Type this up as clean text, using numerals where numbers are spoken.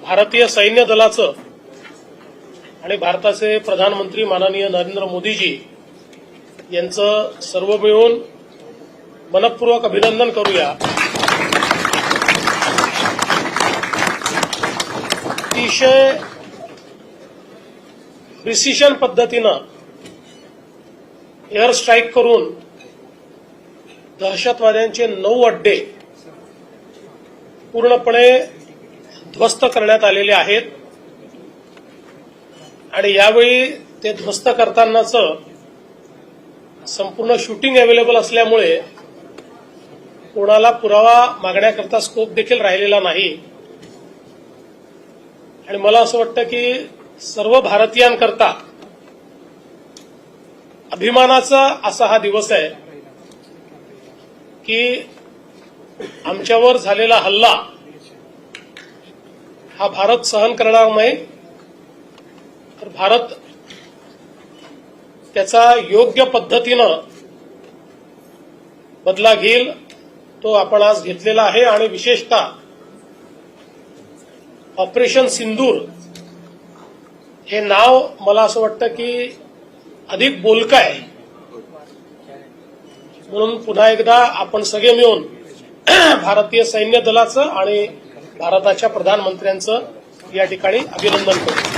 भारतीय सैन्य दलाचं आणि भारताचे प्रधानमंत्री माननीय नरेंद्र मोदीजी यांचं सर्व मिळून मनपूर्वक अभिनंदन करूया। अतिशय प्रिसिशन पद्धतीनं एअर स्ट्राईक करून दहशतवाद्यांचे 9 अड्डे पूर्णपणे ध्वस्त करण्यात आलेले आहेत आणि यावेळी ते ध्वस्त करतानाचं संपूर्ण शूटिंग अवेलेबल असल्यामुळे कोणाला पुरावा मागण्याकरता स्कोप देखील राहिलेला नाही आणि मला असं वाटतं की सर्व भारतीयांकरता अभिमानाचा असा हा दिवस आहे की आमच्यावर झालेला हल्ला हा भारत सहन करणार नाही, तर भारत त्याचा योग्य पद्धतीनं बदला घेईल, तो आपण आज घेतलेला आहे। आणि विशेषतः ऑपरेशन सिंदूर हे नाव मला असं वाटतं की अधिक बोलकं आहे, म्हणून पुन्हा एकदा आपण सगळे मिळून भारतीय सैन्य दलाचं आणि भारताच्या प्रधानमंत्र्यांचं या ठिकाणी अभिनंदन करू।